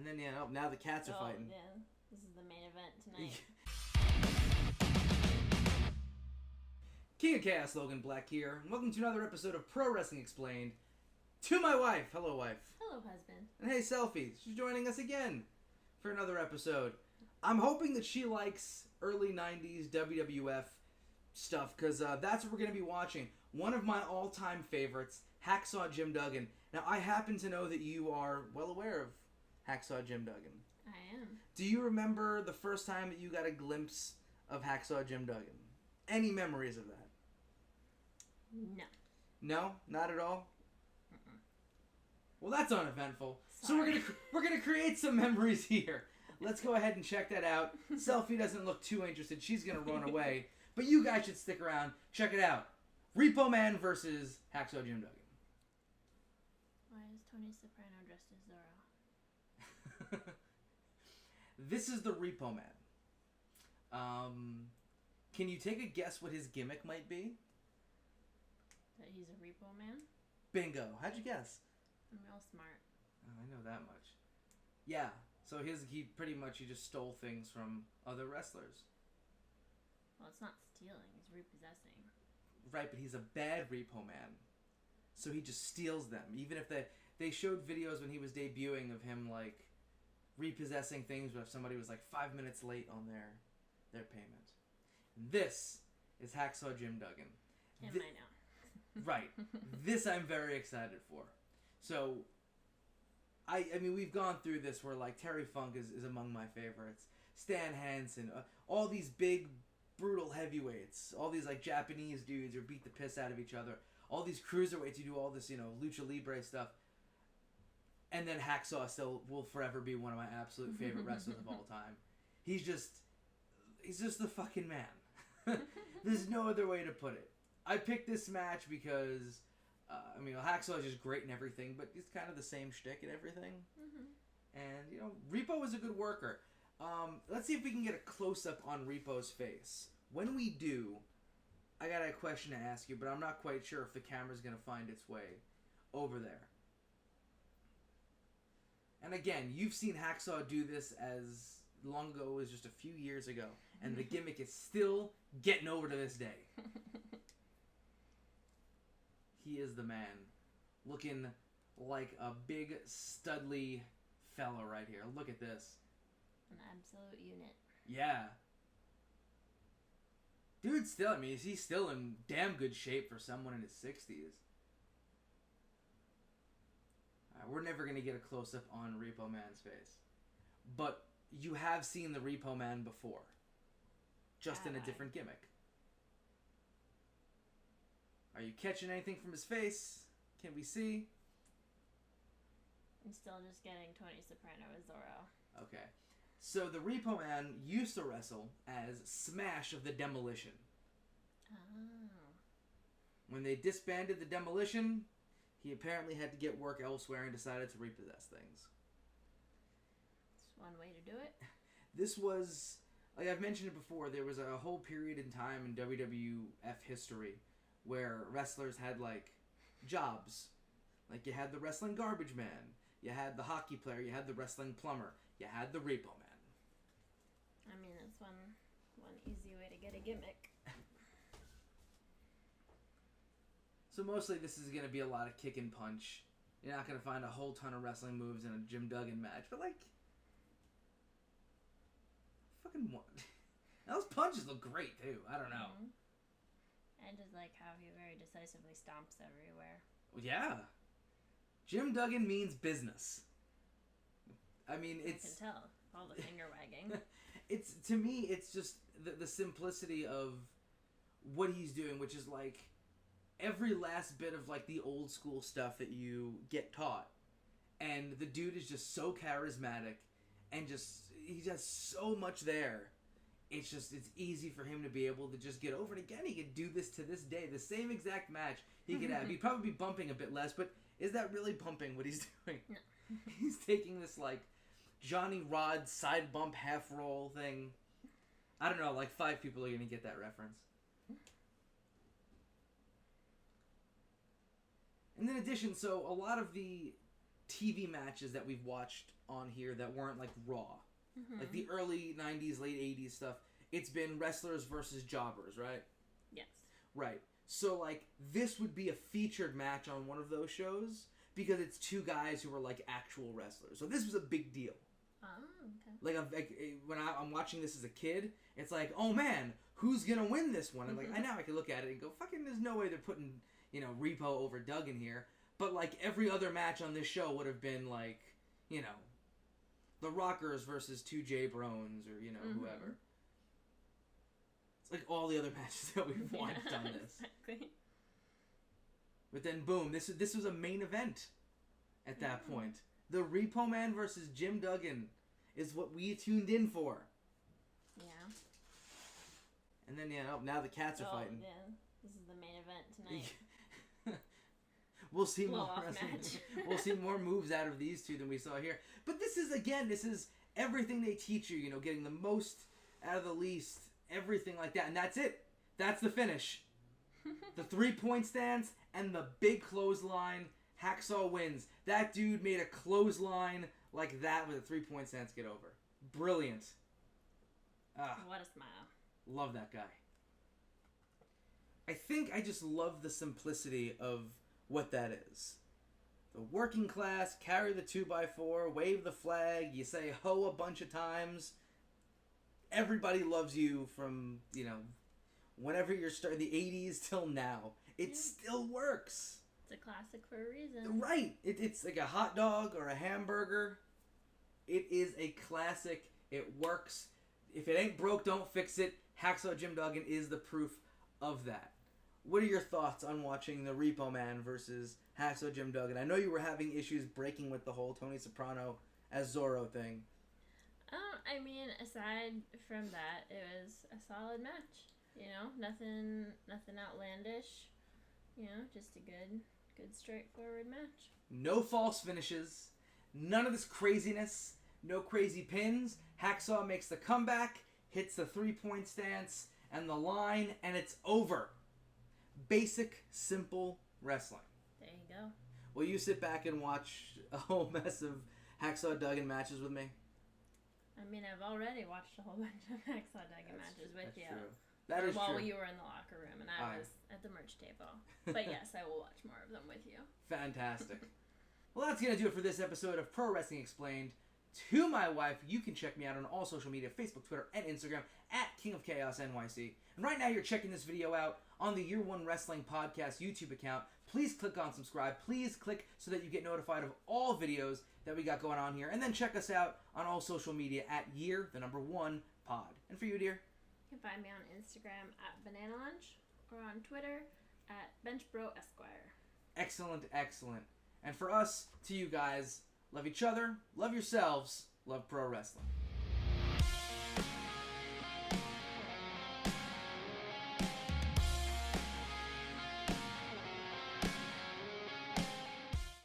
And then, now the cats are fighting. Yeah. This is the main event tonight. King of Chaos, Logan Black here, and welcome to another episode of Pro Wrestling Explained. To my wife. Hello, wife. Hello, husband. And hey, Selfie. She's joining us again for another episode. I'm hoping that she likes early 90s WWF stuff, because that's what we're going to be watching. One of my all-time favorites, Hacksaw Jim Duggan. Now, I happen to know that you are well aware of Hacksaw Jim Duggan. I am. Do you remember the first time that you got a glimpse of Hacksaw Jim Duggan? Any memories of that? No. No? Not at all? Mm-mm. Well, that's uneventful. Sorry. So we're gonna create some memories here. Let's go ahead and check that out. Selfie doesn't look too interested. She's gonna run away. But you guys should stick around. Check it out. Repo Man versus Hacksaw Jim Duggan. Why is Tony Soprano dressed as Zorro? This is the Repo Man. Can you take a guess what his gimmick might be? That he's a repo man? Bingo. How'd you guess? I'm real smart. Oh, I know that much. Yeah. So he just stole things from other wrestlers. Well, it's not stealing. It's repossessing. Right, but he's a bad repo man. So he just steals them. Even if they showed videos when he was debuting of him, like, repossessing things, but if somebody was, like, 5 minutes late on their payment. This is Hacksaw Jim Duggan. I know. Right. This I'm very excited for. So, I mean, we've gone through this where, like, Terry Funk is among my favorites. Stan Hansen, all these big, brutal heavyweights. All these, like, Japanese dudes who beat the piss out of each other. All these cruiserweights who do all this, lucha libre stuff. And then Hacksaw still will forever be one of my absolute favorite wrestlers of all time. He's just the fucking man. There's no other way to put it. I picked this match because, Hacksaw is just great and everything, but it's kind of the same shtick and everything. Mm-hmm. And, Repo is a good worker. Let's see if we can get a close-up on Repo's face. When we do, I got a question to ask you, but I'm not quite sure if the camera's going to find its way over there. And again, you've seen Hacksaw do this as long ago as just a few years ago, and the gimmick is still getting over to this day. He is the man, looking like a big studly fella right here. Look at this. An absolute unit. Yeah. Dude, he's still in damn good shape for someone in his 60s. We're never going to get a close-up on Repo Man's face. But you have seen the Repo Man before. Just in a different gimmick. Are you catching anything from his face? Can we see? I'm still just getting Tony Soprano as Zorro. Okay. So the Repo Man used to wrestle as Smash of the Demolition. Oh. When they disbanded the Demolition, he apparently had to get work elsewhere and decided to repossess things. It's one way to do it. This was, like I've mentioned it before, there was a whole period in time in WWF history where wrestlers had, like, jobs. Like, you had the wrestling garbage man, you had the hockey player, you had the wrestling plumber, you had the repo man. I mean, that's one easy way to get a gimmick. So mostly this is going to be a lot of kick and punch. You're not going to find a whole ton of wrestling moves in a Jim Duggan match, but, like, fucking what? Those punches look great, too. I don't know. Mm-hmm. And just like how he very decisively stomps everywhere. Yeah. Jim Duggan means business. I mean, I can tell. All the finger wagging. To me, it's just the simplicity of what he's doing, which is like every last bit of like the old school stuff that you get taught. And the dude is just so charismatic and he has so much there. It's easy for him to be able to just get over it. Again, he could do this to this day. The same exact match he could have. He'd probably be bumping a bit less, but is that really bumping what he's doing? No. He's taking this, like, Johnny Rod side bump half roll thing. I don't know, like 5 people are going to get that reference. And in addition, so a lot of the TV matches that we've watched on here that weren't like Raw. Mm-hmm. Like the early 90s, late 80s stuff, it's been wrestlers versus jobbers, right? Yes. Right. So, like, this would be a featured match on one of those shows because it's two guys who are, like, actual wrestlers. So this was a big deal. Oh, okay. When I'm watching this as a kid, it's like, oh, man, who's going to win this one? And, like, I can look at it and go, fucking, there's no way they're putting, you know, Repo over Duggan here. But, like, every other match on this show would have been, like, you know, the Rockers versus two J Brones or, you know, whoever. It's like all the other matches that we've watched on this. Exactly. But then, boom, this was a main event at that point. The Repo Man versus Jim Duggan is what we tuned in for. Yeah. And then, now the cats are fighting. Yeah. This is the main event tonight. We'll see Blow more off wrestling. match. We'll see more moves out of these two than we saw here. But this is everything they teach you, you know, getting the most out of the least, everything like that. And that's it. That's the finish. The 3-point stance and the big clothesline. Hacksaw wins. That dude made a clothesline like that with a 3-point stance get over. Brilliant. What a smile. Love that guy. I think I just love the simplicity of what that is. The working class, carry the 2x4, wave the flag, you say ho a bunch of times. Everybody loves you from, you know, whenever you're starting the 80s till now. It still works. It's a classic for a reason. Right. It's like a hot dog or a hamburger. It is a classic. It works. If it ain't broke, don't fix it. Hacksaw Jim Duggan is the proof of that. What are your thoughts on watching the Repo Man versus Hacksaw Jim Duggan? I know you were having issues breaking with the whole Tony Soprano as Zorro thing. I mean, aside from that, it was a solid match. You know, nothing outlandish. You know, just a good straightforward match. No false finishes. None of this craziness. No crazy pins. Hacksaw makes the comeback, hits the 3-point stance and the line, and it's over. Basic, simple wrestling. There you go. Will you sit back and watch a whole mess of Hacksaw Duggan matches with me? I mean, I've already watched a whole bunch of Hacksaw Duggan matches with you. True. That is while true. you were in the locker room and I was at the merch table. But yes, I will watch more of them with you. Fantastic. Well, that's going to do it for this episode of Pro Wrestling Explained. To my wife, you can check me out on all social media, Facebook, Twitter, and Instagram at King of Chaos NYC. And right now you're checking this video out on the Year One Wrestling Podcast YouTube account. Please click on subscribe. Please click so that you get notified of all videos that we got going on here. And then check us out on all social media at Year1 Pod. And for you, dear? You can find me on Instagram at Banana Lunch or on Twitter at BenchBro Esquire. Excellent, excellent. And for us, to you guys, love each other, love yourselves, love pro wrestling.